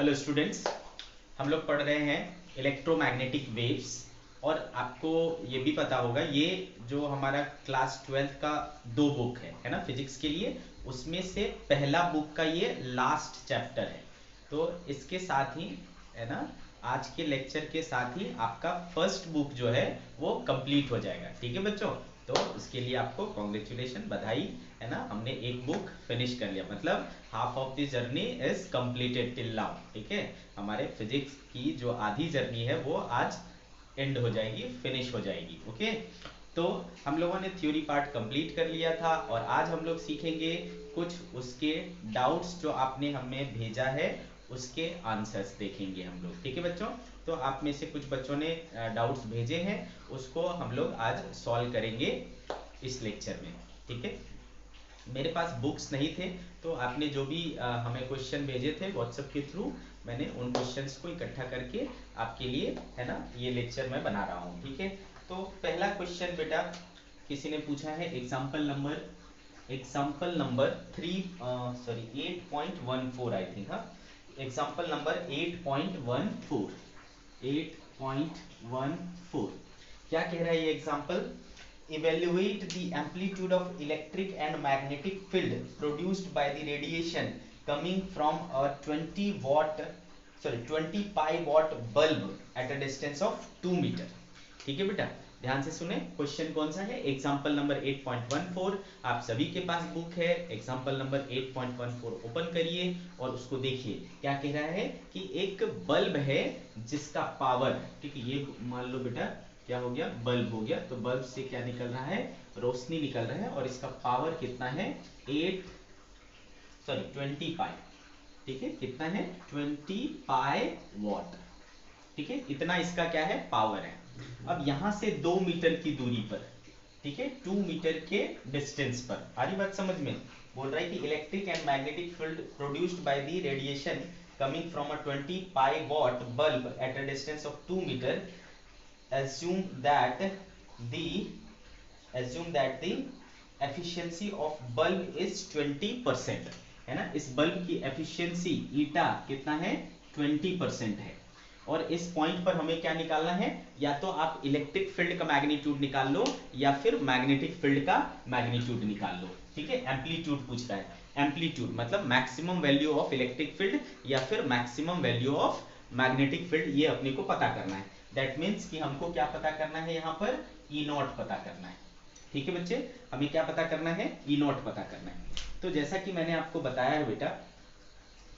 Hello students, हम लोग पढ़ रहे हैं इलेक्ट्रोमैग्नेटिक वेव्स। और आपको ये भी पता होगा, ये जो हमारा क्लास 12 का दो बुक है ना, फिजिक्स के लिए, उसमें से पहला बुक का ये लास्ट चैप्टर है। तो इसके साथ ही है ना, आज के लेक्चर के साथ ही आपका फर्स्ट बुक जो है वो कंप्लीट हो जाएगा। ठीक है बच्चों, तो इसके लिए आपको कॉन्ग्रेचुलेशन, बधाई, है ना। हमने एक बुक फिनिश कर लिया, मतलब half of the journey is completed till now. ठीक है, हमारे फिजिक्स की जो आधी जर्नी है वो आज एंड हो जाएगी, फिनिश हो जाएगी। ओके, तो हम लोगों ने थ्योरी पार्ट कंप्लीट कर लिया था और आज हम लोग सीखेंगे कुछ उसके डाउट्स जो आपने हमें भेजा है, उसके आंसर्स देखेंगे हम लोग। ठीक है बच्चों, तो आप में से कुछ बच्चों ने डाउट्स भेजे हैं, उसको हम लोग आज सॉल्व करेंगे इस लेक्चर में। ठीक है, मेरे पास बुक्स नहीं थे, तो आपने जो भी हमें क्वेश्चन भेजे थे व्हाट्सएप के थ्रू, मैंने उन क्वेश्चंस को इकट्ठा करके आपके लिए, है ना, ये लेक्चर मैं बना रहा हूँ। ठीक है, तो पहला क्वेश्चन बेटा किसी ने पूछा है, एग्जाम्पल नंबर 8.14 आई थिंक। हाँ, एग्जाम्पल नंबर 8.14 क्या कह रहा है ये example? Evaluate the amplitude of electric and magnetic field produced by the radiation coming from a 20 pi watt bulb at a distance of 2 meter। ठीक है बेटा, ध्यान से सुने, क्वेश्चन कौन सा है? Example number 8.14। आप सभी के पास बुक है, एग्जाम्पल नंबर 8.14 ओपन करिए और उसको देखिए। क्या कह रहा है कि एक बल्ब है जिसका पावर, ठीक है, ये मान लो बेटा क्या हो गया, बल्ब हो गया। तो बल्ब से क्या निकल रहा है? रोशनी निकल रहा है, और इसका पावर कितना है? 20 पाई। ठीक है, कितना है? 20 पाई वॉट। ठीक है, इतना इसका क्या है? पावर है। अब यहां से 2 मीटर की दूरी पर, ठीक है, 2 मीटर के डिस्टेंस पर, आ रही बात समझ में? बोल रहा है कि electric and magnetic field produced by the radiation coming from a 20 pi watt bulb at a distance of 2 meter, assume that the efficiency of bulb is 20%, है ना। इस बल्ब की एफिशिएंसी ईटा कितना है? 20% है। और इस पॉइंट पर हमें क्या निकालना है? या तो आप इलेक्ट्रिक फील्ड का मैग्नीट्यूड निकाल लो या फिर मैग्नेटिक फील्ड का मैग्नीट्यूड निकाल लो। ठीक है, एम्पलीट्यूड पूछ रहा है। एम्पलीट्यूड मतलब maximum value of electric field या फिर maximum value of magnetic field, ये अपने को पता करना है। दैट मीन्स कि हमको क्या पता करना है? यहाँ पर ई नॉट पता करना है। ठीक है बच्चे, हमें क्या पता करना है? ई नॉट पता करना है। तो जैसा कि मैंने आपको बताया है बेटा,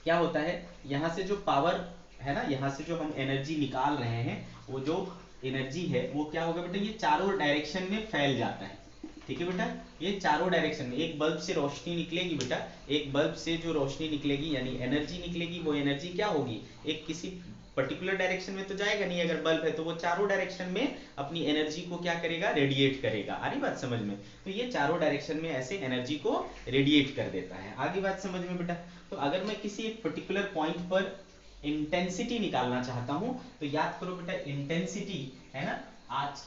क्या होता है, यहाँ से जो पावर है ना, यहाँ से जो हम एनर्जी निकाल रहे हैं, वो जो एनर्जी है वो क्या होगा बेटा? ये चारों डायरेक्शन में फैल जाता है। ठीक है बेटा, ये चारों डायरेक्शन में, एक बल्ब से रोशनी निकलेगी बेटा, एक बल्ब से जो रोशनी निकलेगी यानी एनर्जी निकलेगी, वो एनर्जी क्या होगी? एक किसी पर्टिकुलर डायरेक्शन में तो जाएगा नहीं, अगर बल्ब है तो वो चारों डायरेक्शन में अपनी एनर्जी को क्या करेगा? रेडिएट करेगा। आ रही बात समझ में? तो ये चारों डायरेक्शन में ऐसे एनर्जी को रेडिएट कर देता है। आगे बात समझ में बेटा? तो अगर मैं किसी एक पर्टिकुलर पॉइंट पर इंटेंसिटी निकालना चाहता हूं, तो याद करो बेटा, इंटेंसिटी है ना, आज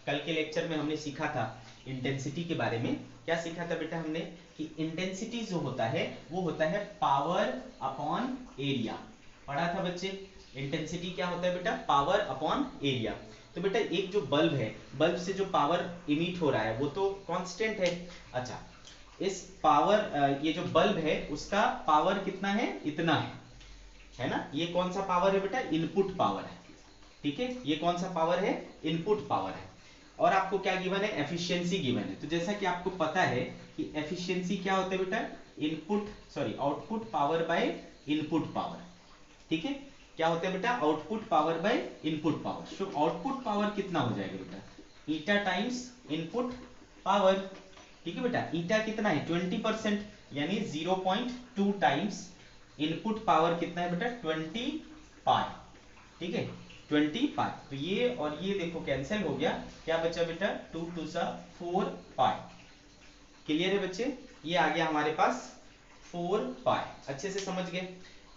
कल के लेक्चर में हमने सीखा था इंटेंसिटी के बारे में। क्या सीखा था बेटा हमने? कि इंटेंसिटी जो होता है वो होता है पावर अपॉन एरिया। पढ़ा था बच्चे, इंटेंसिटी क्या होता है बेटा? Power upon area. तो बेटा एक जो बल्ब है, बल्ब से जो पावर इमिट हो रहा है वो तो कांस्टेंट है। अच्छा, इस पावर, ये जो बल्ब है उसका पावर कितना है? इतना है ना। ये कौन सा पावर है बेटा? इनपुट पावर है। ठीक है, ये कौन सा पावर है? इनपुट पावर है। और आपको क्या गिवन है? एफिशिएंसी गिवन है। तो जैसा कि आपको पता है कि एफिशिएंसी क्या होता है बेटा? Output power by input power. ठीक है, क्या होता है बेटा? Output power by input power. So output power कितना हो जाएगा बेटा? Eta times input power. ठीक है बेटा, ईटा कितना है? 20%, यानी 0.2 टाइम्स इनपुट पावर कितना है बेटा? 20 पाई। ठीक है, 20 पाई। तो ये और ये देखो कैंसिल हो गया, क्या बचा बेटा? 2 2 4 पाई। क्लियर है बच्चे? ये आ गया हमारे पास 4 पाई। अच्छे से समझ गए?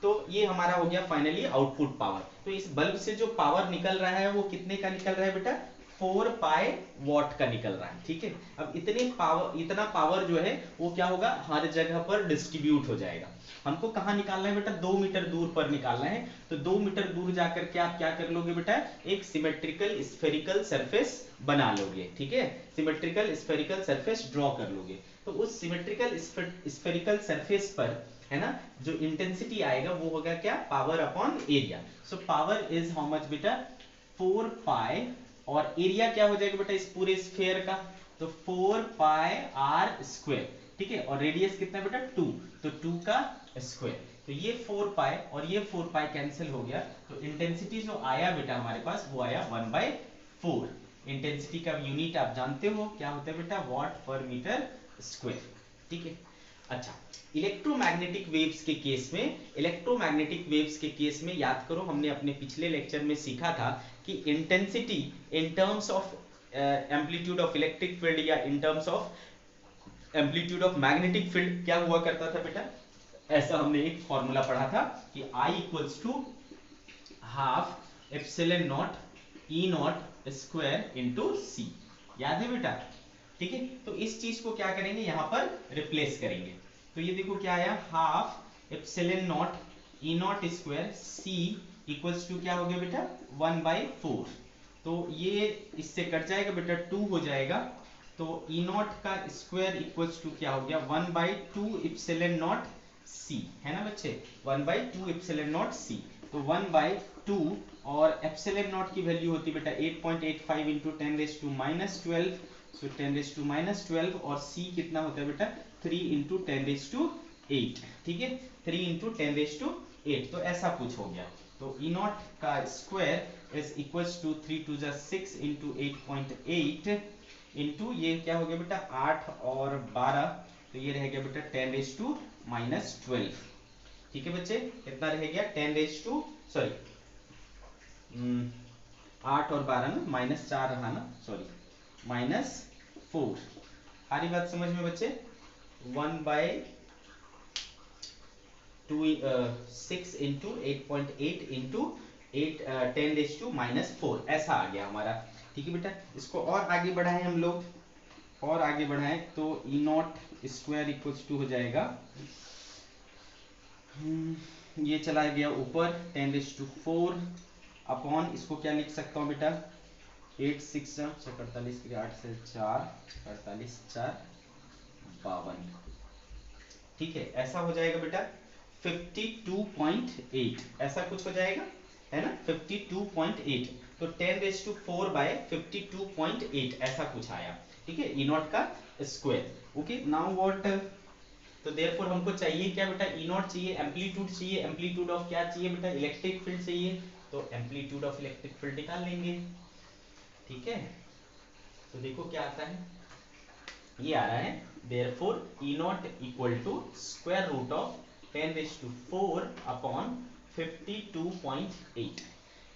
तो ये हमारा हो गया फाइनली आउटपुट पावर। तो इस बल्ब से जो पावर निकल रहा है वो कितने का निकल रहा है बेटा? 4 पाई वॉट का निकल रहा है। ठीक है, अब इतना पावर जो है वो क्या होगा, हर जगह पर डिस्ट्रीब्यूट हो जाएगा। हमको कहाँ निकालना है बेटा, 2 मीटर दूर पर निकालना है। तो 2 मीटर दूर जाकर के आप क्या कर लोगे बेटा, एक सिमेट्रिकल स्फेरिकल सरफेस बना लोगे। ठीक है, सिमेट्रिकल स्फेरिकल सरफेस ड्रॉ कर लोगे। तो उस सिमेट्रिकल स्फेरिकल सरफेस पर है ना, जो इंटेंसिटी आएगा वो होगा क्या, power upon area. So power is how much बेटा, 4 पाई, और एरिया क्या हो जाएगा बेटा इस पूरे स्फीयर का, तो 4 पाई आर स्क्वायर। ठीक है, और रेडियस कितना बेटा 2, तो 2 का स्क्वायर। तो ये 4 पाई और ये 4 पाई कैंसिल हो गया, तो इंटेंसिटी जो आया बेटा हमारे पास वो आया 1/4। इंटेंसिटी का यूनिट आप जानते हो क्या होता है बेटा, वॉट पर मीटर स्क्वायर। ठीक है, अच्छा इलेक्ट्रोमैग्नेटिक वेव्स के केस में, इलेक्ट्रोमैग्नेटिक वेव्स के केस में याद करो हमने अपने पिछले लेक्चर में सीखा था कि intensity in terms of amplitude of electric field या in terms of amplitude of magnetic field क्या हुआ करता था बेटा, ऐसा हमने एक फॉर्मूला पढ़ा था कि I equals to half epsilon not E not square into c. याद है बेटा? ठीक है, तो इस चीज को क्या करेंगे, यहां पर रिप्लेस करेंगे। तो ये देखो क्या आया, half epsilon not E not square C equals to क्या हो गया बेटा 1/4। तो ये इससे कट जाएगा बेटा, 2 हो जाएगा। तो ई नॉट का स्क्वायर इक्वल्स टू क्या हो गया 1/2 एप्सिलॉन नॉट सी, है ना बच्चे, 1/2 एप्सिलॉन नॉट सी। तो 1/2 और एप्सिलॉन नॉट की वैल्यू होती बेटा 8.85 इंटू 10⁻⁻12, सो 10⁻⁻12, और c कितना होता है बेटा 3 इंटू 10⁸8। ठीक है, 3 इंटू 10⁸8। तो ऐसा कुछ हो गया। तो ई नॉट का square is equals to 3 two 6 into 8.8 into ये क्या हो गया बेटा 8 और 12, तो ये रह गया बेटा 10⁻⁻12। ठीक है बच्चे, कितना रह गया 8 और 12 ना, -4 रहा ना, सॉरी -4। सारी बात समझ में बच्चे, 1/6 इंटू 8.8 इंटू 10⁻⁻4 ऐसा आ गया हमारा। ठीक है बेटा, इसको और आगे बढ़ाएं हम लोग, और आगे बढ़ाएं तो E not square equals to हो जाएगा, ये चला गया ऊपर 10⁻4 अपॉन, इसको क्या लिख सकता हूँ बेटा 8 6 48 के 8 से 4 48 4 52। ठीक है, ऐसा हो जाएगा बेटा 52.8, ऐसा कुछ हो जाएगा, है ना 52.8। तो 10⁻4/52.8 ऐसा कुछ आया। ठीक है, ई नॉट का स्क्वायर। ओके, नाउ व्हाट, तो देयरफॉर हमको चाहिए क्या बेटा, ई नॉट चाहिए, एम्पलीट्यूड चाहिए, एम्पलीट्यूड ऑफ क्या चाहिए बेटा, इलेक्ट्रिक फील्ड चाहिए। तो एम्पलीट्यूड ऑफ इलेक्ट्रिक फील्ड निकाल लेंगे। ठीक है, तो देखो क्या आता है, ये आ रहा है therefore E naught equal to square root of 10⁻4 upon 52.8।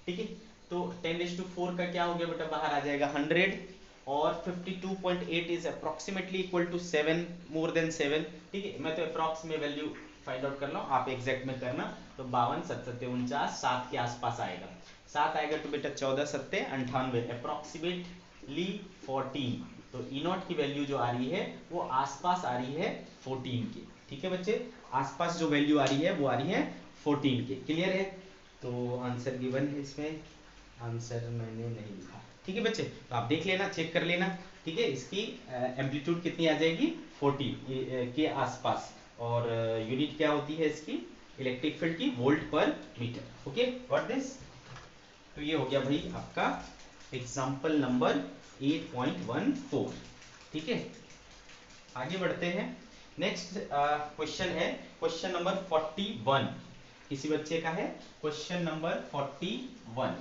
ठीक है, तो 10⁻4 का क्या हो गया बेटा, बाहर आ जाएगा 100, और 52.8 is approximately equal to 7, more than 7। ठीक है, मैं तो अप्रोक्स में वैल्यू फाइंड आउट कर रहा हूँ, आप एग्जैक्ट में करना। तो 52 7 7 49, 7 के आसपास आएगा, 7 आएगा तो बेटा 14 7 98, अप्रोक्सीमेटली 14। तो ई नॉट की वैल्यू जो आ रही है वो आसपास आ रही है 14 के। ठीक है बच्चे, आसपास जो वैल्यू आ रही है वो आ रही है 14 के। क्लियर है? तो आंसर गिवन है, इसमें आंसर मैंने नहीं लिखा। ठीक है बच्चे, तो आप देख लेना, चेक कर लेना। ठीक है, इसकी एम्पलीट्यूड कितनी आ जाएगी 14 के आसपास, और यूनिट क्या होती है इसकी इलेक्ट्रिक फील्ड की, वोल्ट पर मीटर। Okay, what this. तो ये हो गया भाई आपका एग्जांपल नंबर 8.14। ठीक है, आगे बढ़ते हैं। नेक्स्ट क्वेश्चन है क्वेश्चन नंबर 41, किसी बच्चे का है क्वेश्चन नंबर 41।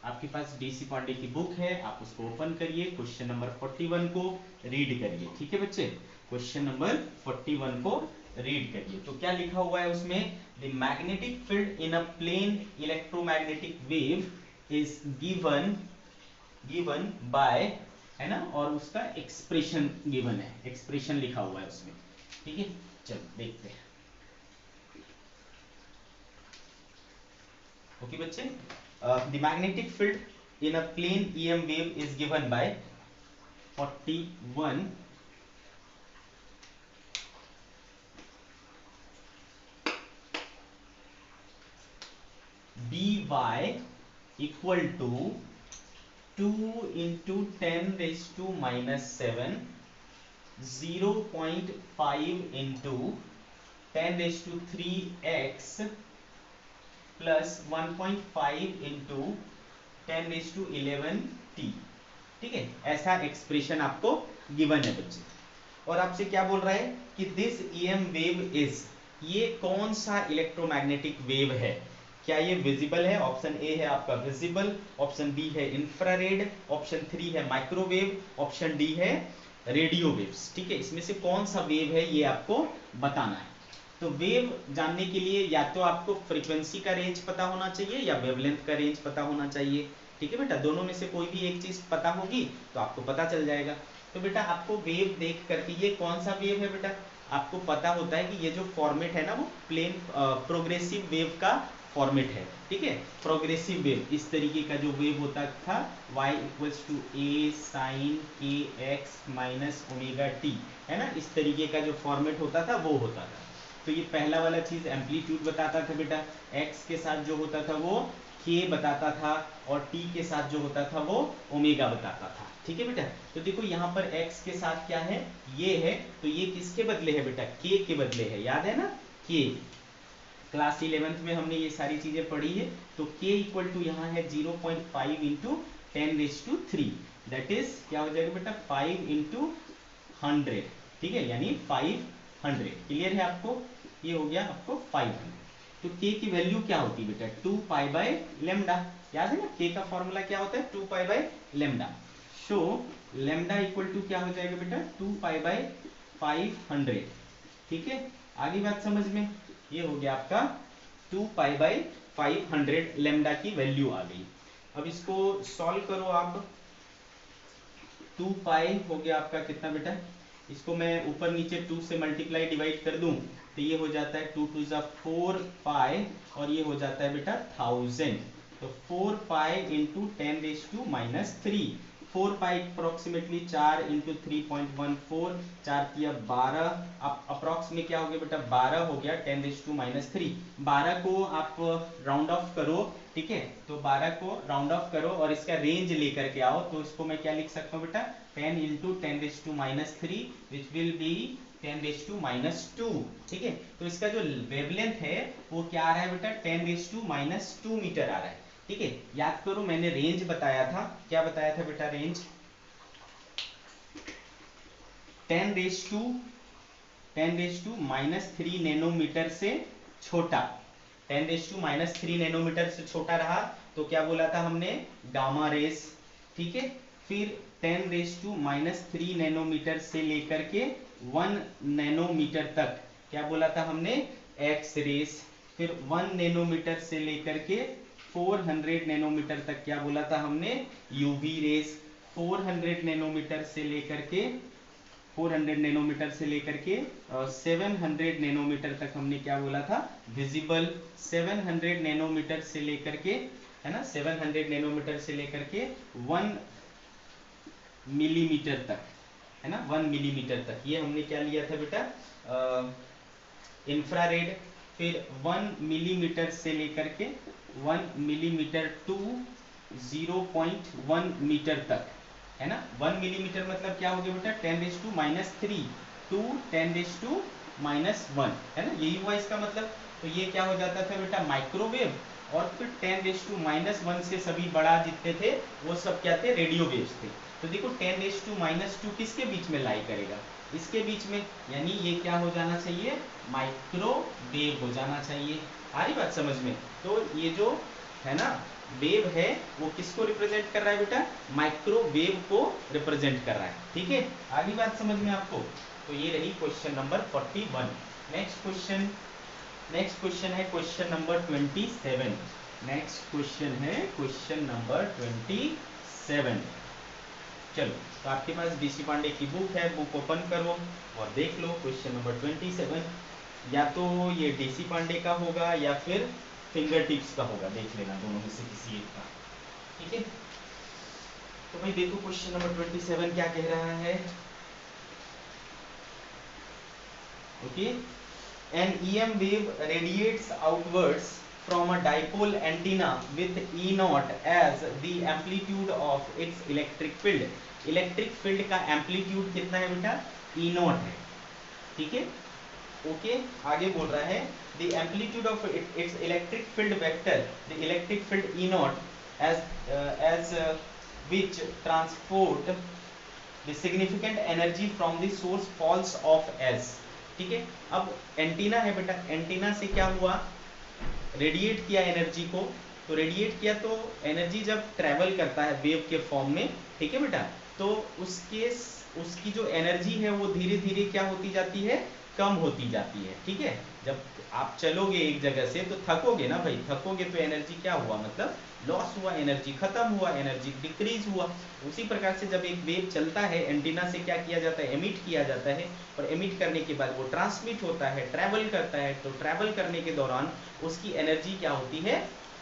आपके पास डीसी पांडे की बुक है, आप उसको ओपन करिए, क्वेश्चन नंबर 41 को रीड करिए। ठीक है बच्चे, क्वेश्चन नंबर 41 को रीड करिए। तो क्या लिखा हुआ है उसमें, the magnetic field in a plane electromagnetic wave is given by, है ना, और उसका एक्सप्रेशन गिवन है, एक्सप्रेशन लिखा हुआ है उसमें। ठीक है, चलो देखते हैं। ओके बच्चे, the magnetic field in a plane EM wave is given by 41 by equal to 2 into 10 raised to minus 7, 0.5 into 10 raised to 3x plus 1.5 into 10 raise to 11t। ठीक है, ऐसा एक्सप्रेशन आपको गिवन है बच्चे। और आपसे क्या बोल रहा है कि दिस ईएम वेव इज, ये कौन सा इलेक्ट्रोमैग्नेटिक वेव है, क्या ये विजिबल है? ऑप्शन ए है आपका विजिबल, ऑप्शन बी है इंफ्रारेड, ऑप्शन 3 है माइक्रोवेव, ऑप्शन डी है रेडियो वेव्स। ठीक है, इसमें से कौन सा वेव है ये आपको बताना है। तो वेव जानने के लिए या तो आपको फ्रीक्वेंसी का रेंज पता होना चाहिए या वेवलेंथ का रेंज पता होना चाहिए। ठीक है बेटा, दोनों में से कोई भी एक चीज पता होगी तो आपको पता चल जाएगा। तो बेटा आपको वेव देख करके, ये कौन सा वेव है बेटा, आपको पता होता है कि ये जो फॉर्मेट है ना वो प्लेन प्रोग्रेसिव वेव का फॉर्मेट है। ठीक है, प्रोग्रेसिव वेव इस तरीके का जो वेव होता था y equals to a sine के एक्स माइनस ओमेगा टी, है ना, इस तरीके का जो फॉर्मेट होता था वो होता था। तो ये पहला वाला चीज एम्पलीट्यूड बताता था बेटा, x के साथ जो होता था वो k बताता था और t के साथ जो होता था वो ओमेगा बताता था। ठीक है बेटा, तो देखो यहाँ पर x के साथ क्या है, ये है, तो ये किसके बदले है बेटा, k के बदले है, याद है ना k, क्लास 11th में हमने ये सारी चीजें पढ़ी है। तो k इक्वल टू यहाँ है 0.5 into 10 raise to 3, that is क्या हो जाएगा बेटा 5 इंटू 100। ठीक है, यानी 500। क्लियर है आपको, ये हो गया आपको 500। तो k की वैल्यू क्या होती है बेटा 2 पाई बाय लेमडा, याद है ना k का फॉर्मूला क्या होता है 2 pi by lambda. So lambda equal to क्या हो जाएगा बेटा 2 पाई बाय 500। ठीक है, आगे बात समझ में, ये हो गया आपका 2 पाई बाय 500 लेमडा की वैल्यू आ गई। अब इसको सॉल्व करो आप, 2 पाई हो गया आपका कितना बेटा, इसको मैं ऊपर नीचे 2 से मल्टीप्लाई डिवाइड कर दूं तो ये हो जाता है 2 टू 4 पाई और ये हो जाता है बेटा 1000। तो 4 pi into 10 raise to minus 3, 4 pi approximately 4 into 3.14, 4 किया 12, अब अप्रोक्स में क्या हो गया बेटा 12 हो गया 10 रेज़ टू माइनस 3। 12 को आप राउंड ऑफ करो, ठीक है, तो 12 को राउंड ऑफ करो और इसका रेंज लेकर के आओ, तो इसको मैं क्या लिख सकता हूँ बेटा 10 into 10 raise to minus 3 which will be 10 raise to minus 2। ठीक है, तो इसका जो वेवलेंथ है वो क्या आ रहा है बेटा 10 रेज़ टू माइनस 2 मीटर आ रहा है। ठीक है, याद करो मैंने रेंज बताया था, क्या बताया था बेटा range 10 raise to minus 3 nanometre से छोटा, 10 रेज़ टू माइनस 3 नैनोमीटर से छोटा रहा तो क्या बोला था हमने गामा रेस। ठीक है, फिर 10 रेज़ टू माइनस 3 नैनोमीटर से लेकर के 1 नैनोमीटर तक क्या बोला था हमने एक्स रेस, फिर 1 नैनोमीटर से लेकर के 400 नैनोमीटर तक क्या बोला था हमने यूवी रेस, 400 नैनोमीटर से लेकर के 700 नैनोमीटर तक हमने क्या बोला था विजिबल, 700 नैनोमीटर से लेकर के, है ना, 700 नैनोमीटर से लेकर के 1 मिलीमीटर तक, है ना, 1 मिलीमीटर तक ये हमने क्या लिया था बेटा इंफ्रारेड, फिर 1 मिलीमीटर से लेकर के 1 मिलीमीटर टू 0.1 मीटर तक, है ना, 1 मिलीमीटर मतलब क्या हो गया बेटा 10 raise to minus 3 to 10 raise to minus 1, है ना, यही हुआ इसका मतलब। तो ये क्या हो जाता था बेटा माइक्रोवेव, और फिर 10 रेज़ टू माइनस 1 से सभी बड़ा जितने थे वो सब क्या थे रेडियो वेव्स थे। तो देखो 10 रेज़ टू माइनस 2 किसके बीच में लाई करेगा, इसके बीच में, यानी ये क्या हो जाना चाहिए माइक्रोवेव हो जाना चाहिए। आ रही बात समझ में, तो ये जो है ना वेव है वो किसको रिप्रेजेंट कर रहा है बेटा माइक्रोवेव को रिप्रेजेंट कर रहा है। ठीक है, आगे बात समझ में आपको, तो ये रही क्वेश्चन नंबर 41। नेक्स्ट क्वेश्चन है क्वेश्चन नंबर 27। नेक्स्ट क्वेश्चन है क्वेश्चन नंबर 27। चलो, तो आपके पास बीसी पांडे की बुक है, बुक ओपन करो और देख लो क्वेश्चन नंबर 27, या तो ये डीसी पांडे का होगा या फिर फिंगर टिप्स का होगा, देख लेना दोनों में से किसी एक का। ठीक है, तो भाई देखो क्वेश्चन नंबर 27 क्या कह रहा है। Okay, an EM wave radiates outwards from a dipole antenna with E naught as the amplitude of its electric field. Electric field का एम्पलीट्यूड कितना है बेटा? E naught है, ठीक है। ओके, आगे बोल रहा है the amplitude of its electric field vector, the electric field E naught as which transport the significant energy from the source falls off as, ठीक है। अब एंटीना है बेटा, एंटीना से क्या हुआ, रेडिएट किया एनर्जी को, तो रेडिएट किया तो एनर्जी जब ट्रेवल करता है वेव के फॉर्म में, ठीक है बेटा, तो उसकी जो एनर्जी है वो धीरे धीरे क्या होती जाती है, कम होती जाती है, ठीक है। जब आप चलोगे एक जगह से तो थकोगे ना भाई, थकोगे तो एनर्जी क्या हुआ, मतलब लॉस हुआ, एनर्जी खत्म हुआ, एनर्जी डिक्रीज हुआ। उसी प्रकार से जब एक वेव चलता है, एंटीना से क्या किया जाता है, एमिट किया जाता है, और एमिट करने के बाद वो ट्रांसमिट होता है, ट्रैवल करता है, तो ट्रैवल करने के दौरान उसकी एनर्जी क्या होती है,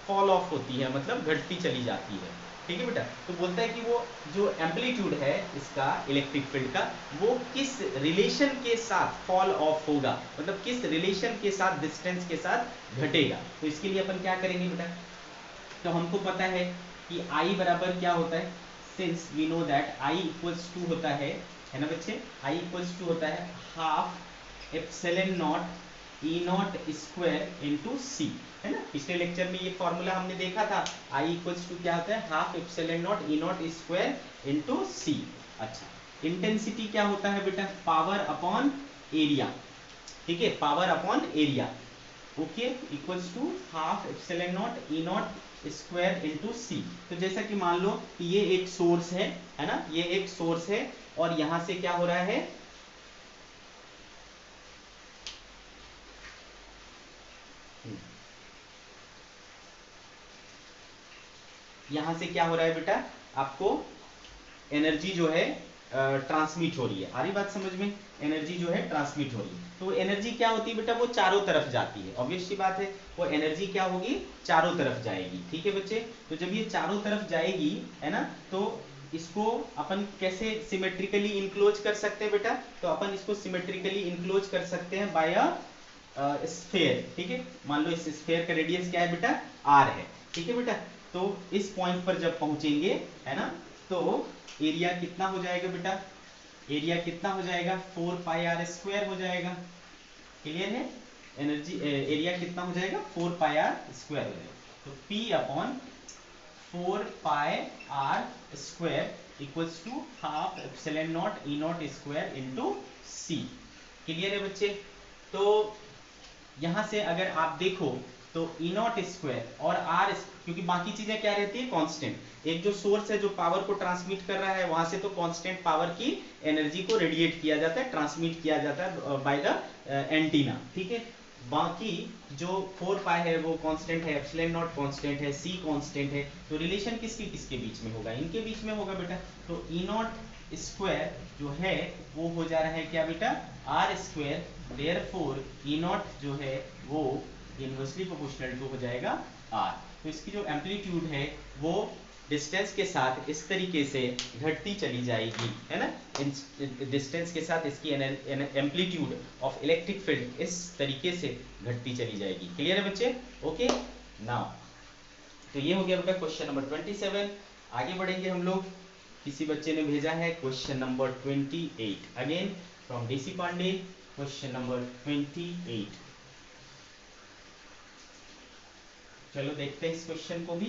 फॉल ऑफ होती है, मतलब घटती चली जाती है, ठीक है बेटा। तो बोलता है कि वो जो एम्पलीट्यूड है इसका इलेक्ट्रिक फील्ड का, वो किस रिलेशन के साथ फॉल ऑफ होगा, मतलब किस रिलेशन के साथ, डिस्टेंस के साथ घटेगा। तो इसके लिए अपन क्या करेंगे बेटा, तो हमको पता है कि I बराबर क्या होता है, since we know that I equals to होता है ना बच्चे, I इक्वल्स टू होता है half epsilon naught E naught square into C, है ना। पिछले लेक्चर में ये फॉर्मूला हमने देखा था, I इक्वल्स टू क्या होता है, half epsilon naught E naught square into C। अच्छा, इंटेंसिटी क्या होता है बेटा, पावर अपॉन एरिया, ठीक है, power upon area, okay, equals to half epsilon naught E naught square into C। तो जैसा कि मान लो कि ये एक सोर्स है ना, ये एक सोर्स है, और यहां से क्या हो रहा है, यहां से क्या हो रहा है बेटा, आपको एनर्जी जो है ट्रांसमिट हो रही है। आ रही बात समझ में, एनर्जी जो है ट्रांसमिट हो रही है, तो एनर्जी क्या होती है बेटा, वो चारों तरफ जाती है, ऑब्वियस सी बात है, वो एनर्जी क्या होगी, चारों तरफ जाएगी, ठीक है बच्चे। तो जब ये चारों तरफ जाएगी, है ना, तो इसको अपन कैसे सिमेट्रिकली इंक्लोज कर सकते हैं बेटा, तो अपन इसको सिमेट्रिकली इंक्लोज कर सकते हैं बाय अ स्फेयर, ठीक है। मान लो इस स्फेयर का रेडियस क्या है बेटा, r है, ठीक है बेटा। तो इस पॉइंट पर जब पहुंचेंगे, है ना, तो एरिया कितना हो जाएगा बेटा, एरिया कितना हो जाएगा, 4 पाई आर स्क्वायर हो जाएगा, क्लियर है। एनर्जी एरिया कितना हो जाएगा, 4 पाई आर स्क्वायर हो जाएगा। तो P upon 4 pi r square equals to half epsilon naught E naught square into C, clear है बच्चे। तो यहां से अगर आप देखो तो E नॉट स्क्वायर और R, क्योंकि बाकी चीजें क्या रहती है, कांस्टेंट, एक जो सोर्स है जो पावर को ट्रांसमिट कर रहा है, वहां से तो कांस्टेंट पावर की एनर्जी को रेडिएट किया जाता है, ट्रांसमिट किया जाता है बाय द एंटीना, ठीक है। बाकी जो 4 पाई है वो कांस्टेंट है, एप्सिलॉन नॉट कांस्टेंट है, C कांस्टेंट है, तो रिलेशन किसके किसके बीच में होगा, इनके बीच में होगा बेटा। तो E नॉट स्क्वायर जो है वो हो जा रहा है क्या बेटा, R square, therefore E not जो है वो इनवर्सली प्रोपोर्शनल टू हो जाएगा R। तो इसकी जो एम्पलीट्यूड है वो डिस्टेंस के साथ इस तरीके से घटती चली जाएगी, है ना, डिस्टेंस के साथ इसकी एम्पलीट्यूड ऑफ इलेक्ट्रिक फील्ड इस तरीके से घटती चली जाएगी, क्लियर है बच्चे, ओके। नाउ तो ये हो गया बेटा क्वेश्चन नंबर 27। आगे बढ़ेंगे हम लोग, किसी बच्चे ने भेजा है question number 28, again from DC Pandey, question number 28। चलो देखते हैं इस क्वेश्चन को भी।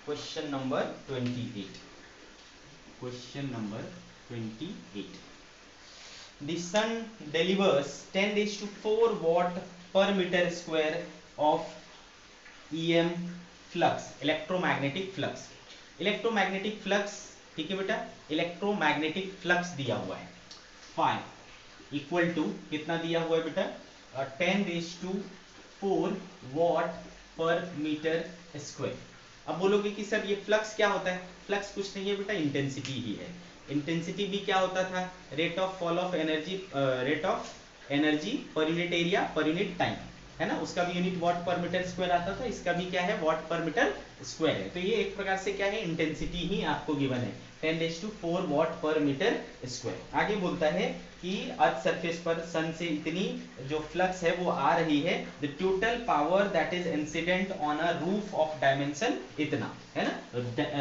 Question number 28, question number 28, the sun delivers 10⁴ watt per meter square of EM flux, electromagnetic flux, electromagnetic flux, ठीक है बेटा, इलेक्ट्रोमैग्नेटिक फ्लक्स दिया हुआ है, फाइव इक्वल टू कितना दिया हुआ है बेटा, 10⁴ वॉट पर मीटर स्क्वायर। अब बोलोगे कि सर ये फ्लक्स क्या होता है, फ्लक्स कुछ नहीं है बेटा, इंटेंसिटी ही है। इंटेंसिटी भी क्या होता था, rate of fall of energy, rate of energy per unit area per unit time, है ना, उसका भी यूनिट वॉट पर मीटर स्क्वायर आता था, इसका भी क्या है वॉट पर मीटर स्क्वायर है। तो ये एक प्रकार से क्या है इंटेंसिटी ही आपको गिवन है 10⁴ वॉट पर मीटर स्क्वायर। आगे बोलता है कि अर्थ सरफेस पर सन से इतनी जो फ्लक्स है वो आ रही है, the total power that is incident on a roof of dimension इतना, है ना,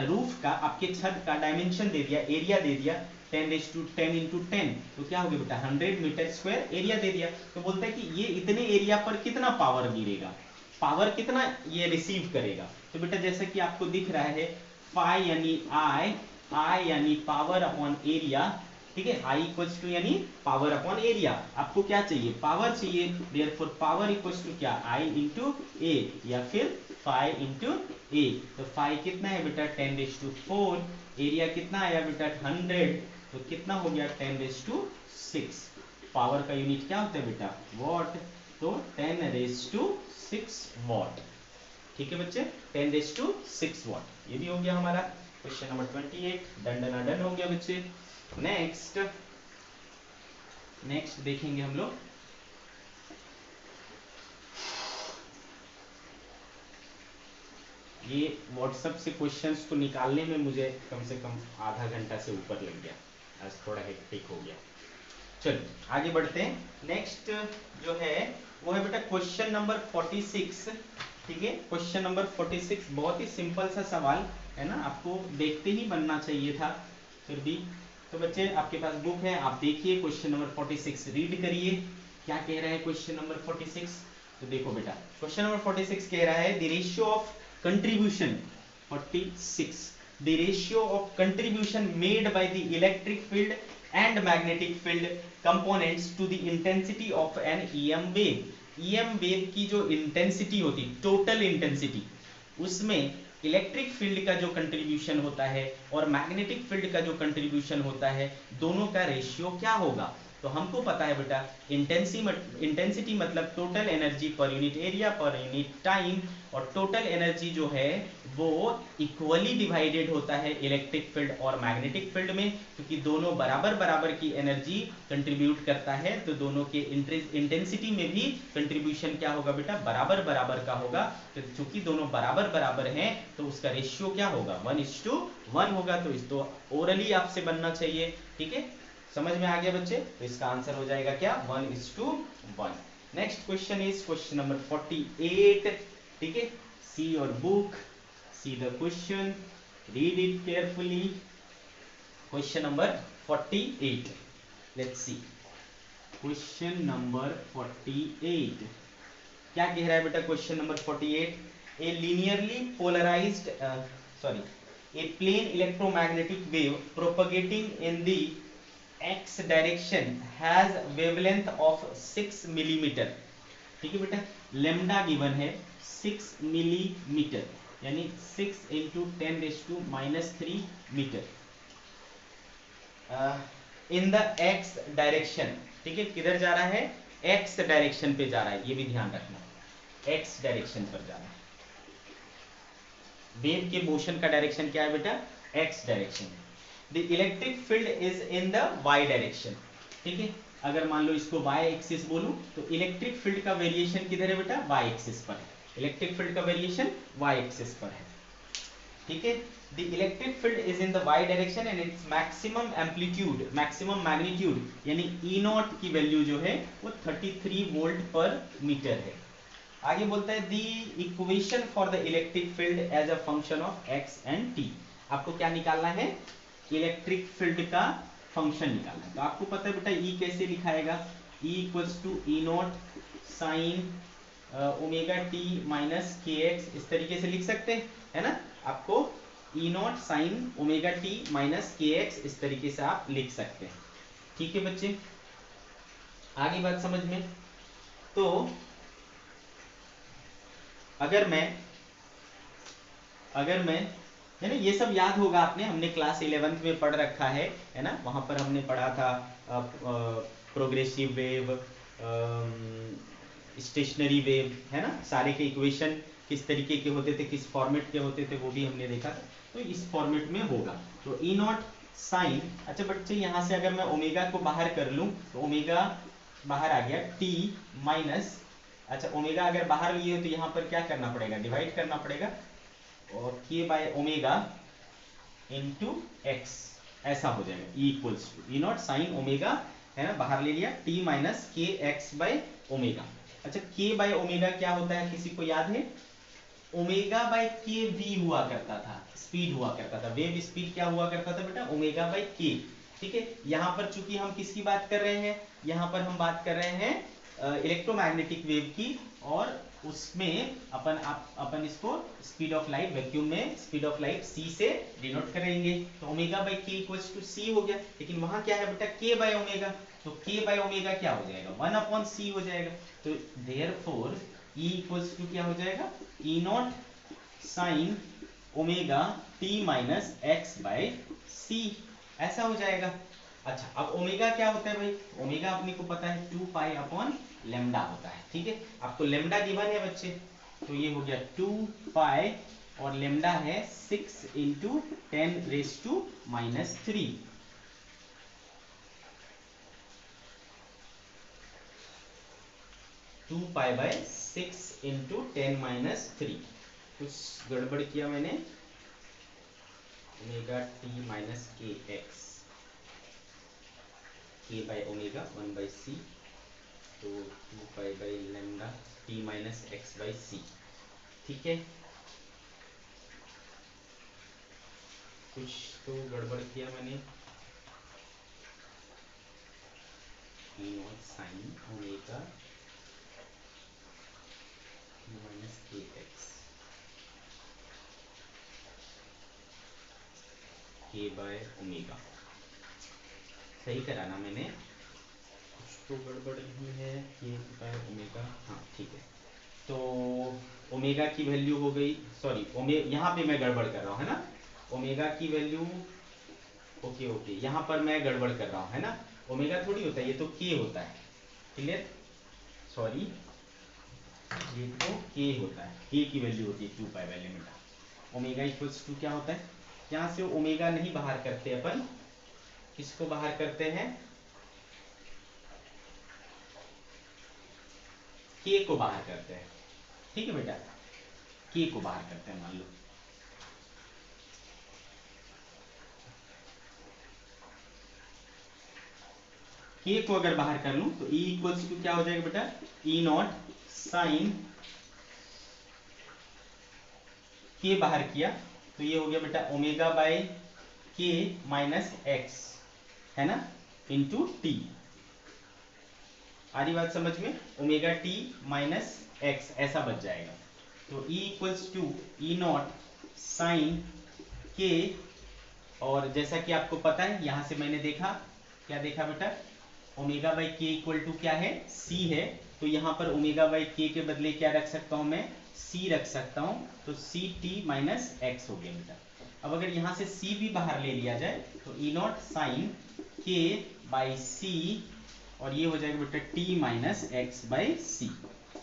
रूफ का आपके छत का डायमेंशन दे दिया, एरिया दे दिया 10⁻10 इंटू 10, तो क्या हो गया बेटा 100 मीटर स्क्वायर एरिया दे दिया। तो बोलता है कि ये इतने एरिया पर कितना पावर गिरेगा, पावर कितना ये रिसीव करेगा। तो बेटा जैसा कि आपको दिख रहा है फाई यानी आई यानी पावर अपॉन एरिया, ठीक है, आई इक्वल्स टू यानी पावर अपॉन एरिया। आपको क्या चाहिए पावर चाहिए, देयरफॉर पावर इक्वल्स टू क्या आई इंटू ए या फिर फाई इंटू ए। तो फाई कितना है बेटा 10⁴, एरिया कितना आया बेटा 100, तो कितना हो गया 10⁶। पावर का यूनिट क्या होता है बेटा वॉट, तो 10⁶ वॉट। ठीक है बच्चे 10⁶ वॉट। ये भी हो गया हमारा क्वेश्चन नंबर 28 डन हो गया बच्चे। नेक्स्ट देखेंगे हम लोग, ये व्हाट्सएप से क्वेश्चंस को निकालने में मुझे कम से कम आधा घंटा से ऊपर लग गया, आज थोड़ा हेक्टिक हो गया। चलो आगे बढ़ते हैं। नेक्स्ट जो है वो है बेटा क्वेश्चन नंबर 46। ठीक है क्वेश्चन नंबर 46 बहुत ही सिंपल सा सवाल है ना, आपको देखते ही बनना चाहिए था फिर भी। तो बच्चे आपके पास बुक है, आप देखिए क्वेश्चन नंबर 46 रीड करिए क्या कह रहा है क्वेश्चन नंबर 46। तो देखो बेटा क्वेश्चन नंबर 46 कह रहा है the ratio of contribution 46, the ratio of contribution made by the electric field and magnetic field components to the intensity of an EM wave। EM wave की जो इंटेंसिटी होती total intensity, उसमें electric field का जो contribution होता है और magnetic field का जो कंट्रीब्यूशन होता है, दोनों का रेशियो क्या होगा। तो हमको पता है बेटा इंटेंसिटी मतलब total energy per unit area per unit time, और टोटल एनर्जी जो है वो इक्वली डिवाइडेड होता है इलेक्ट्रिक फील्ड और मैग्नेटिक फील्ड में, क्योंकि दोनों बराबर बराबर की एनर्जी कंट्रीब्यूट करता है, तो दोनों के इंटेंसिटी में भी कंट्रीब्यूशन क्या होगा बेटा बराबर बराबर का होगा। तो चूंकि दोनों बराबर बराबर हैं तो उसका रेशियो क्या होगा 1:1 होगा। तो इस तो ओरली आपसे बनना चाहिए। ठीक है समझ में आ गया बच्चे, तो इसका आंसर हो जाएगा क्या 1:1। Next question is question number 48। ठीक है see your book, see the question, read it carefully. Question number 48, let's see question number 48 क्या कह रहा है बेटा। Question number 48, a linearly polarised a plane electromagnetic wave propagating in the x direction has wavelength of 6 millimetre. ठीक है बेटा lambda given है 6 millimetre यानी 6 into 10⁻³ metre in the x direction. ठीक है किधर जा रहा है x डायरेक्शन पे जा रहा है, ये भी ध्यान रखना x डायरेक्शन पर जा रहा है। वेव के मोशन का डायरेक्शन क्या है बेटा x direction. The electric field is in the y direction. ठीक है अगर मान लो इसको y एक्सिस बोलूं तो इलेक्ट्रिक फील्ड का वेरिएशन किधर है बेटा y एक्सिस पर है। इलेक्ट्रिक फील्ड का वेरिएशन y एक्सिस पर है। ठीक है the electric field is in the y direction and its maximum amplitude maximum magnitude यानी E0 की वैल्यू जो है वो 33 वोल्ट पर मीटर है। आगे बोलता है the equation for the electric field as a function of x and t। आपको क्या निकालना है इलेक्ट्रिक फील्ड का फंक्शन निकालना है। तो आपको पता है बेटा E कैसे लिखाएगा, E equals to E0 sine omega t minus kx, इस तरीके से लिख सकते हैं है ना। आपको E0 sine omega t minus kx इस तरीके से आप लिख सकते हैं। ठीक है बच्चे आगे बात समझ में। तो अगर मैं है ना ये सब याद होगा आपने, हमने क्लास 11th में पढ़ रखा है ना, वहां पर हमने पढ़ा था प्रोग्रेसिव वेव, स्टेशनरी वेव है ना, सारे के इक्वेशन किस तरीके के होते थे किस फॉर्मेट के होते थे वो भी हमने देखा था। तो इस फॉर्मेट में होगा तो E0 साइन, अच्छा बच्चे यहाँ से अगर मैं ओमेगा को बाहर कर लूं तो ओमेगा बाहर आ गया t माइनस अच्छा ओमेगा अगर बाहर लिए हो तो यहाँ पर क्या करना पड़ेगा, डिवाइड करना पड़ेगा, और k by omega into x ऐसा हो जाएगा, E equals to E not sine omega, है ना, बाहर ले लिया, t minus k x by omega. अच्छा k बाय ओमेगा क्या होता है, किसी को याद है? ओमेगा बाय के वी हुआ करता था, स्पीड हुआ करता था, वेव स्पीड क्या हुआ करता था बेटा, ओमेगा बाय के। ठीक है, यहाँ पर चूंकि हम किसकी बात कर रहे हैं, यहाँ पर हम बात कर रहे हैं इलेक्ट्रोमैग्नेटिक वेव की, और उसमें अपन इसको स्पीड ऑफ लाइट, वैक्यूम में स्पीड ऑफ लाइट c से डिनोट करेंगे, तो ओमेगा बाय के इक्वल्स टू c हो गया। लेकिन वहां क्या है बेटा, k बाय ओमेगा, तो k बाय ओमेगा क्या हो जाएगा, 1/c हो जाएगा। तो देयरफॉर E इक्वल्स टू क्या हो जाएगा, E not sine omega t minus x by c, ऐसा हो जाएगा। अच्छा अब ओमेगा क्या होता है भाई, ओमेगा अपने को पता है 2 पाई अपॉन लेमडा होता है। ठीक है, आपको लेमडा गिवन है बच्चे, तो ये हो गया 2 पाई और लेमडा है 6 इंटू 10⁻³ 2 पाई बाय 6 इंटू 10⁻³ कुछ गड़बड़ किया मैंने, omega t minus k x, k by omega 1/c, तो 2 pi by lambda t minus x by c. ठीक है, कुछ तो गड़बड़ किया मैंने, E not sine omega t minus k x, k by omega, सही करा ना मैंने, कुछ तो गड़बड़ नहीं है, के बाय ओमेगा, हाँ ठीक है। तो ओमेगा की वैल्यू हो गई, सॉरी यहाँ पे मैं गड़बड़ कर रहा हूँ, है ना, ओमेगा की वैल्यू, ओके ओके, यहाँ पर मैं गड़बड़ कर रहा हूँ, है ना, ओमेगा थोड़ी होता है, ये तो के होता है, क्लियर, सॉरी, ये तो के होता है, के की वैल्यू होती है 2 pi by lambda, omega equals to क्या होता है, यहाँ से ओमेगा नहीं बाहर करते अपन, किसको बाहर करते हैं, के को बाहर करते हैं। ठीक है बेटा, के को बाहर करते हैं, मान लो के को अगर बाहर कर लूं तो E इक्वल्स टू क्या हो जाएगा बेटा, ई नॉट साइन, के बाहर किया तो ये हो गया बेटा ओमेगा बाय के माइनस एक्स, है ना, इंटू टी, आ रही बात समझ में, ओमेगा टी माइनस एक्स ऐसा बच जाएगा। तो E equals to E not sine k, और जैसा कि आपको पता है यहां से मैंने देखा, क्या देखा बेटा, ओमेगा बाई के इक्वल टू क्या है, सी है, तो यहाँ पर ओमेगा बाई के बदले क्या रख सकता हूँ मैं, सी रख सकता हूँ, तो सी टी माइनस एक्स हो गया बेटा। अब अगर यहाँ से सी भी बाहर ले लिया जाए तो ई नॉट साइन के बाई सी, और ये हो जाएगा बेटा टी माइनस एक्स बाई सी।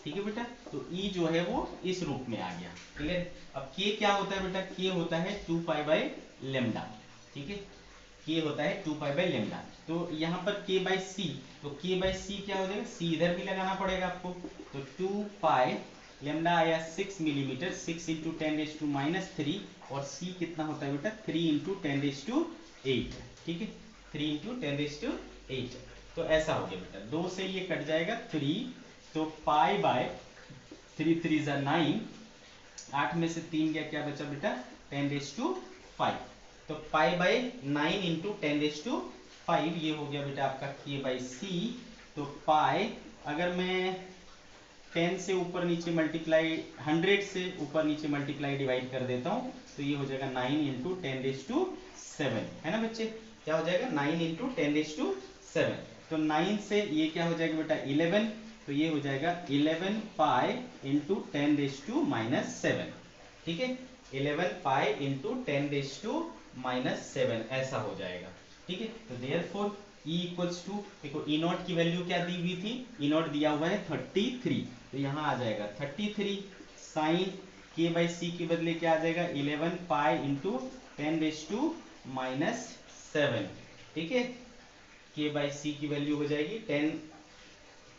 ठीक है बेटा, तो ई जो है वो इस रूप में आ गया, क्लियर। अब के क्या होता है बेटा, के होता है 2 पाई बाई लेमडा, ठीक है, के होता है 2 पाई बाई लेमडा, तो यहाँ पर k बाई सी, तो k बाई सी क्या हो जाएगा, c इधर भी लगाना पड़ेगा आपको, तो 2 पाई लेमडा आया 6 मिलीमीटर, 6 इंटू 10⁻³ और c कितना होता है बेटा 3 इंटू 10⁸, ठीक है, 3 इंटू 10⁸, तो ऐसा हो गया बेटा, 2 से ये कट जाएगा 3, तो पाई बाय 3 3 जा 9, 8 में से 3 गया, क्या बचा बेटा 10⁵, तो पाई बाय 9 इंटू 10⁵, ये हो गया बेटा आपका k बाई सी। तो पाई अगर मैं 10 से ऊपर नीचे मल्टीप्लाई, 100 से ऊपर नीचे मल्टीप्लाई डिवाइड कर देता हूँ, तो ये हो जाएगा 9 इंटू 10⁻7, है ना बच्चे, क्या हो जाएगा 9 इंटू 10⁻7, तो 9 से ये क्या हो जाएगा बेटा 11, तो ये हो जाएगा 11 पाई इंटू 10⁻⁻7, ठीक है, 11 पाई इंटू 10⁻⁻7 ऐसा हो जाएगा। ठीक है, तो देयरफॉर E इक्वल्स टू, देखो E नॉट की वैल्यू क्या दी हुई थी, E नॉट दिया हुआ है 33, तो यहाँ आ जाएगा 33 साइन k बाई सी के बदले क्या आ जाएगा 11 पाई इंटू 10⁻⁻7, ठीक है, k बाई सी की वैल्यू हो जाएगी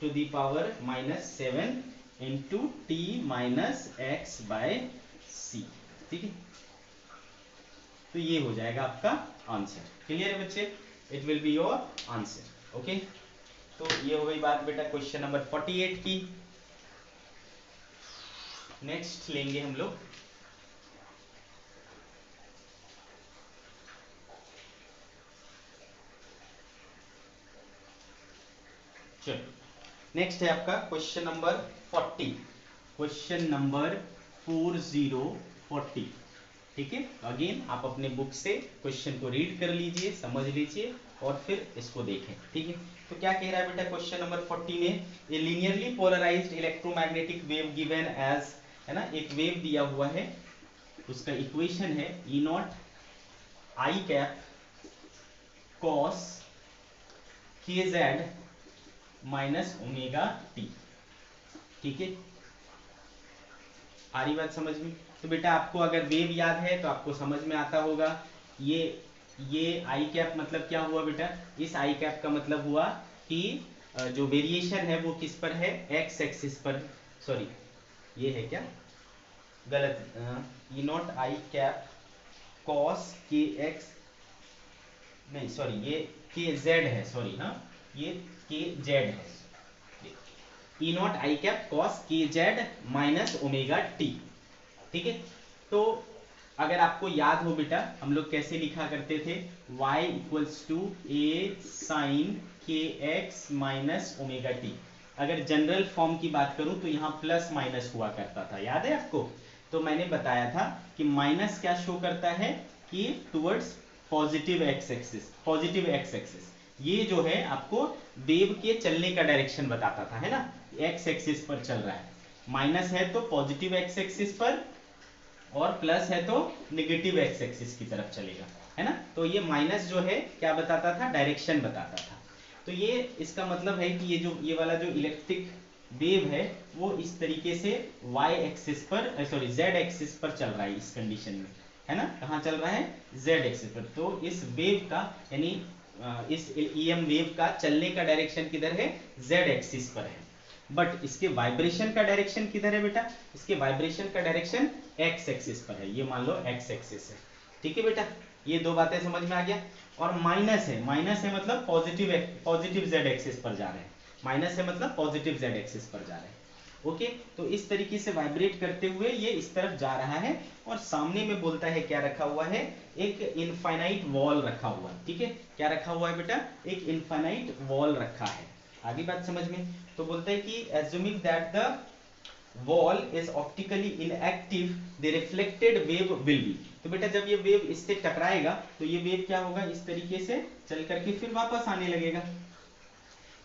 10⁻⁻7 into t minus x by c. ठीक है, तो ये हो जाएगा आपका आंसर। क्लियर है बच्चे, it will be your answer. Okay, तो ये हो गई बात बेटा क्वेश्चन नंबर 48 की। नेक्स्ट लेंगे हम लोग चलो, नेक्स्ट है आपका क्वेश्चन नंबर 40, क्वेश्चन नंबर 4040। ठीक है, अगेन आप अपने बुक से क्वेश्चन को रीड कर लीजिए, समझ लीजिए और फिर इसको देखें। ठीक है, तो क्या कह रहा है बेटा क्वेश्चन नंबर 40 में, a linearly polarised electromagnetic wave given as, है ना, एक वेव दिया हुआ है, उसका इक्वेशन है ई नॉट आई कैप कॉस के जेड माइनस ओमेगा टी। ठीक है, आ रही बात समझ में? तो बेटा आपको अगर वेव याद है तो आपको समझ में आता होगा, ये आई कैप मतलब क्या हुआ बेटा, इस आई कैप का मतलब हुआ कि जो वेरिएशन है वो किस पर है, एक्स एक्सिस पर। सॉरी, ये है क्या, गलत, ई नॉट आई कैप कॉस के एक्स, नहीं सॉरी, ये के जेड है, सॉरी, हाँ ये के जेड है, ई नॉट आई कैप कॉस के जेड माइनस ओमेगा टी। ठीक है, तो अगर आपको याद हो बेटा, हम लोग कैसे लिखा करते थे, y equals to A sine के एक्स माइनस ओमेगा टी। अगर जनरल फॉर्म की बात करूं तो यहाँ प्लस माइनस हुआ करता था, याद है आपको? तो मैंने बताया था कि माइनस क्या शो करता है, कि towards positive x axis, positive x axis. ये जो है आपको वेव के चलने का डायरेक्शन बताता था, है ना, एक्स एक्सिस पर चल रहा है। माइनस है तो पॉजिटिव एक्स एक्सिस पर, और प्लस है तो निगेटिव एक्स एक्सिस की तरफ चलेगा, है ना। तो ये माइनस जो है क्या बताता था, डायरेक्शन बताता था। तो ये इसका मतलब है कि ये वाला जो इलेक्ट्रिक वेव है वो इस तरीके से y एक्सिस पर, सॉरी z एक्सिस पर चल रहा है इस कंडीशन में, है ना। कहाँ चल रहा है, z एक्सिस पर। तो इस वेव का यानी इस EM वेव का चलने का डायरेक्शन किधर है, z एक्सिस पर है। बट इसके वाइब्रेशन का डायरेक्शन किधर है बेटा, इसके वाइब्रेशन का डायरेक्शन एक्स एक्सिस पर है, ये मान लो एक्स एक्सिस है। ठीक है बेटा, ये दो बातें समझ में आ गया। और माइनस है, माइनस है मतलब पॉजिटिव जेड एक्सिस पर जा रहे हैं, माइनस है मतलब पॉजिटिव जेड एक्सिस पर जा रहे हैं। ओके, तो इस तरीके से वाइब्रेट करते हुए ये इस तरफ जा रहा है, और सामने में बोलता है क्या रखा हुआ है, एक इनफाइनाइट वॉल रखा हुआ है। ठीक है, क्या रखा हुआ है बेटा, एक इनफाइनाइट वॉल रखा है। आगे बात समझ में? तो बोलता है कि assuming that the wall is optically inactive, the reflected wave will be। तो बेटा जब ये वेव इससे टकराएगा तो ये वेव क्या होगा, इस तरीके से चल करके फिर वापस आने लगेगा।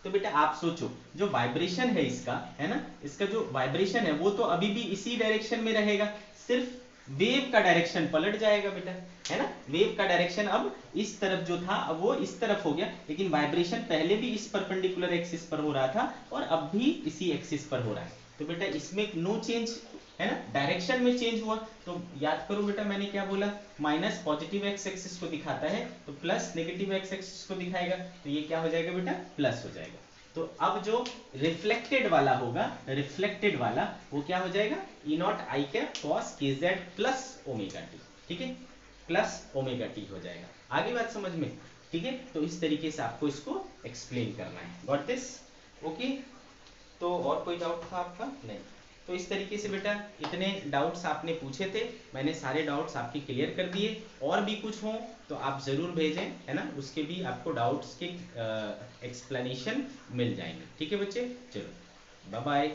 तो बेटा आप सोचो, जो वाइब्रेशन है इसका, है ना, इसका जो वाइब्रेशन है वो तो अभी भी इसी डायरेक्शन में रहेगा, सिर्फ वेव का डायरेक्शन पलट जाएगा बेटा, है ना। वेव का डायरेक्शन अब इस तरफ जो था अब वो इस तरफ हो गया, लेकिन वाइब्रेशन पहले भी इस परपेंडिकुलर एक्सिस पर हो रहा था और अब भी इसी एक्सिस पर हो रहा है। तो बेटा इसमें नो चेंज, है ना, डायरेक्शन में चेंज हुआ। तो याद करो बेटा मैंने क्या बोला, माइनस पॉजिटिव एक्स एक्सिस को दिखाता है तो प्लस नेगेटिव एक्स एक्सिस को दिखाएगा, तो ये क्या हो जाएगा बेटा, प्लस हो जाएगा। तो अब जो रिफ्लेक्टेड वाला होगा, रिफ्लेक्टेड वाला वो क्या हो जाएगा, E not I cap cos के जेड प्लस ओमेगा टी। ठीक है, प्लस ओमेगा टी हो जाएगा। आगे बात समझ में? ठीक है, तो इस तरीके से आपको इसको एक्सप्लेन करना है। Got this? ओके, तो और कोई डाउट था आपका? नहीं। तो इस तरीके से बेटा इतने डाउट्स आपने पूछे थे, मैंने सारे डाउट्स आपके क्लियर कर दिए। और भी कुछ हो तो आप ज़रूर भेजें, है ना, उसके भी आपको डाउट्स के एक्सप्लेनेशन मिल जाएंगे। ठीक है बच्चे, चलो बाय बाय।